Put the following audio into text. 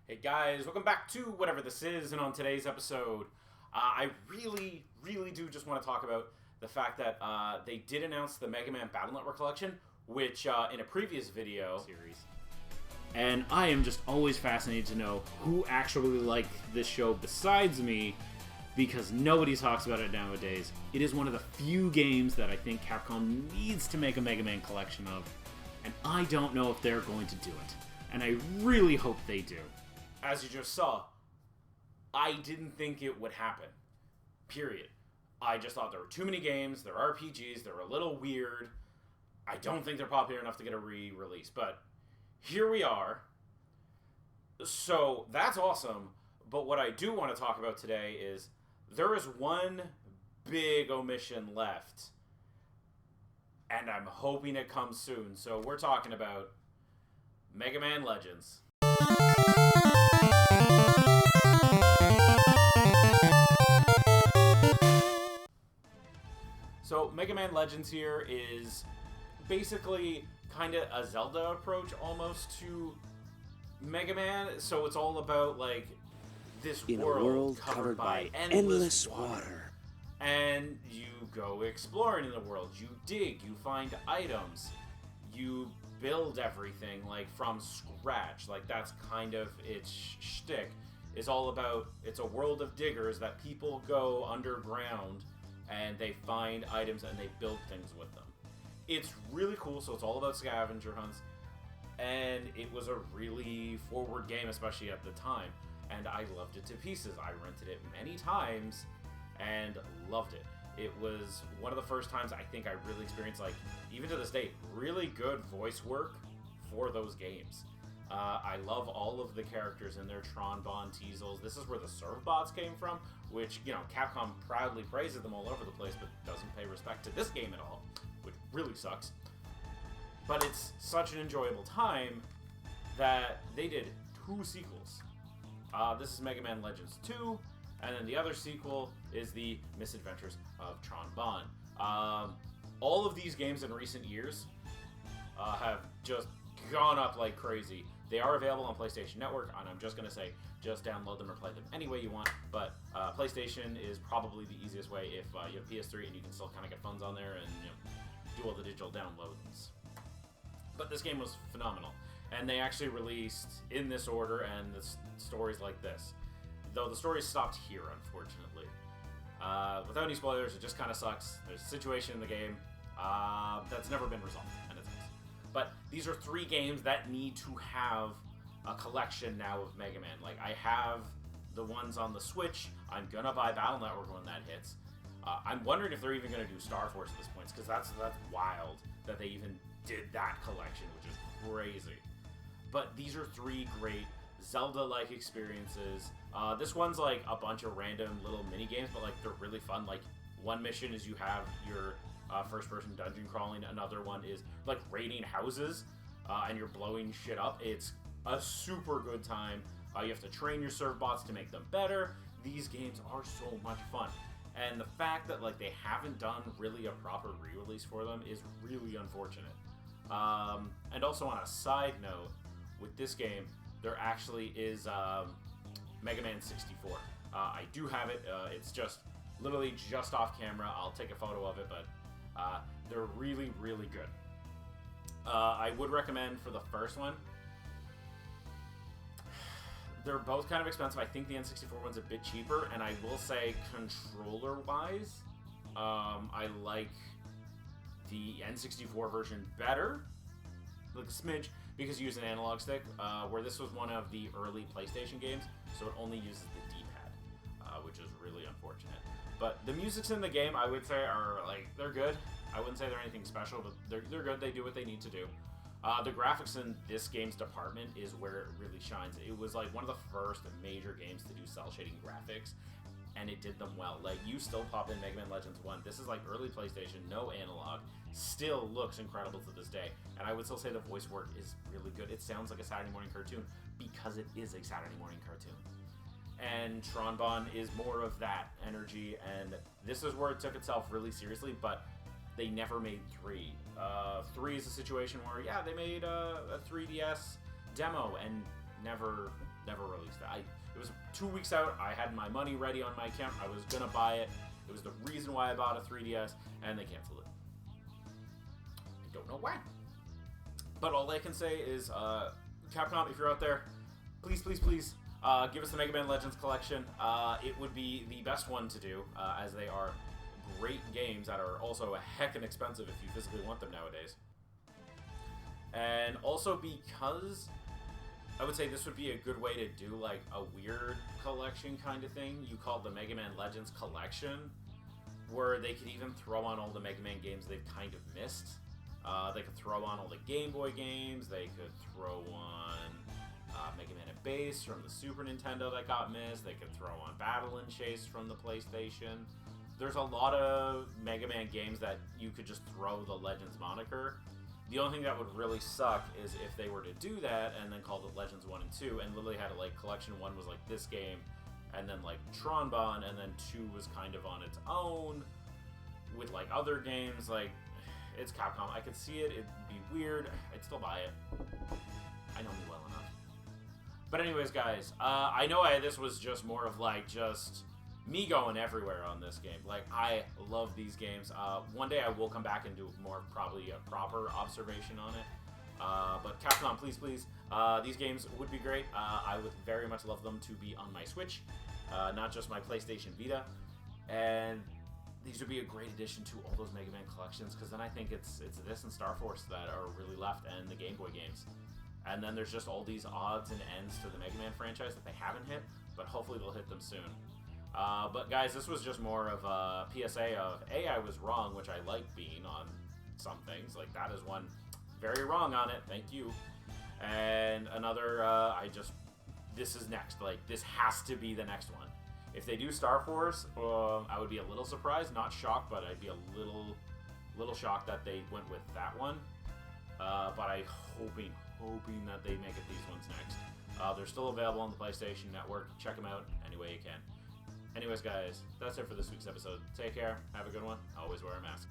Hey guys, welcome back to whatever this is, and on today's episode, I really do just want to talk about the fact that they did announce the Mega Man Battle Network Collection, which in a previous video series. And I am just always fascinated to know who actually liked this show besides me, because nobody talks about it nowadays. It is one of the few games that I think Capcom needs to make a Mega Man collection of, and I don't know if they're going to do it. And I really hope they do. As you just saw, I didn't think it would happen. Period. I just thought there were too many games, they're RPGs, they're a little weird. I don't think they're popular enough to get a re-release, but here we are. So that's awesome, but what I do want to talk about today is there is one big omission left, and I'm hoping it comes soon. So we're talking about Mega Man Legends. So Mega Man Legends here is basically kind of a Zelda approach almost to Mega Man. So it's all about like this world covered by endless water. And you go exploring in the world. You dig, you find items, you build everything like from scratch. Like that's kind of its shtick. Is all about, it's a world of diggers that people go underground and they find items and they build things with them. It's really cool. So it's all about scavenger hunts, and it was a really forward game, especially at the time, and I loved it to pieces. I rented it many times and loved it. It was one of the first times I think I really experienced, like, even to this day, really good voice work for those games. I love all of the characters in there, Tron, Bon, Teasels. This is where the Servbots came from, which, you know, Capcom proudly praises them all over the place, but doesn't pay respect to this game at all, which really sucks. But it's such an enjoyable time that they did 2 sequels. This is Mega Man Legends 2, and then the other sequel is the Misadventures of Tron Bon. All of these games in recent years have just gone up like crazy. They are available on PlayStation Network, and I'm just going to say, just download them or play them any way you want, but PlayStation is probably the easiest way if you have PS3 and you can still kind of get funds on there and, you know, do all the digital downloads. But this game was phenomenal, and they actually released in this order, and the stories like this. Though the story stopped here, unfortunately. Without any spoilers, it just kind of sucks. There's a situation in the game that's never been resolved, and it's nice. But these are 3 games that need to have a collection now of Mega Man. Like, I have the ones on the Switch. I'm gonna buy Battle Network when that hits. I'm wondering if they're even gonna do Star Force at this point, because that's wild that they even did that collection, which is crazy. But these are 3 great Zelda-like experiences. This one's like a bunch of random little mini games, but like they're really fun. Like, one mission is you have your first-person dungeon crawling. Another one is like raiding houses, and you're blowing shit up. It's a super good time. You have to train your Servbots to make them better. These games are so much fun. And the fact that like they haven't done really a proper re-release for them is really unfortunate. And also on a side note, with this game, there actually is Mega Man 64. I do have it. It's just literally just off camera. I'll take a photo of it, but they're really good. I would recommend for the first one. They're both kind of expensive. I think the N64 one's a bit cheaper, and I will say controller-wise, I like the N64 version better, like a smidge, because you use an analog stick, where this was one of the early PlayStation games, so it only uses the D-pad, which is really unfortunate. But the music's in the game, I would say, are, like, they're good. I wouldn't say they're anything special, but they're good. They do what they need to do. The graphics in this game's department is where it really shines. It was, like, one of the first major games to do cel-shading graphics, and it did them well. Like, you still pop in Mega Man Legends 1. This is, like, early PlayStation, no analog. Still looks incredible to this day. And I would still say the voice work is really good. It sounds like a Saturday morning cartoon because it is a Saturday morning cartoon. And Tron Bon is more of that energy, and this is where it took itself really seriously, but they never made 3. 3 is a situation where, yeah, they made a 3DS demo and never never released it. It was 2 weeks out. I had my money ready on my account. I was gonna buy it. It was the reason why I bought a 3DS, and they canceled it. I don't know why. But all I can say is, Capcom, if you're out there, please, please, please, give us the Mega Man Legends collection. It would be the best one to do, as they are great games that are also a heckin' expensive if you physically want them nowadays. And also because I would say this would be a good way to do like a weird collection kind of thing. You call the Mega Man Legends collection, where they could even throw on all the Mega Man games they've kind of missed. They could throw on all the Game Boy games. They could throw on Mega Man and Bass from the Super Nintendo that got missed. They could throw on Battle and Chase from the PlayStation. There's a lot of Mega Man games that you could just throw the Legends moniker. The only thing that would really suck is if they were to do that and then called it Legends 1 and 2 and literally had it like Collection 1 was like this game and then like Tronbon and then 2 was kind of on its own with like other games. Like, it's Capcom. I could see it. It'd be weird. I'd still buy it. I know me well enough. But anyways, guys, I know this was just more of like just me going everywhere on this game. Like, I love these games. One day I will come back and do more, probably a proper observation on it. But Capcom, please, please, these games would be great. I would very much love them to be on my Switch, not just my PlayStation Vita. And these would be a great addition to all those Mega Man collections, because then I think it's this and Star Force that are really left, and the Game Boy games. And then there's just all these odds and ends to the Mega Man franchise that they haven't hit, but hopefully they'll hit them soon. But guys, this was just more of a PSA of, A, I was wrong, which I like being on some things. Like, that is one very wrong on it. Thank you. And another, this is next. Like, this has to be the next one. If they do Star Force, I would be a little surprised. Not shocked, but I'd be a little shocked that they went with that one. But I'm hoping that they make it these ones next. They're still available on the PlayStation Network. Check them out any way you can. Anyways, guys, that's it for this week's episode. Take care. Have a good one. Always wear a mask.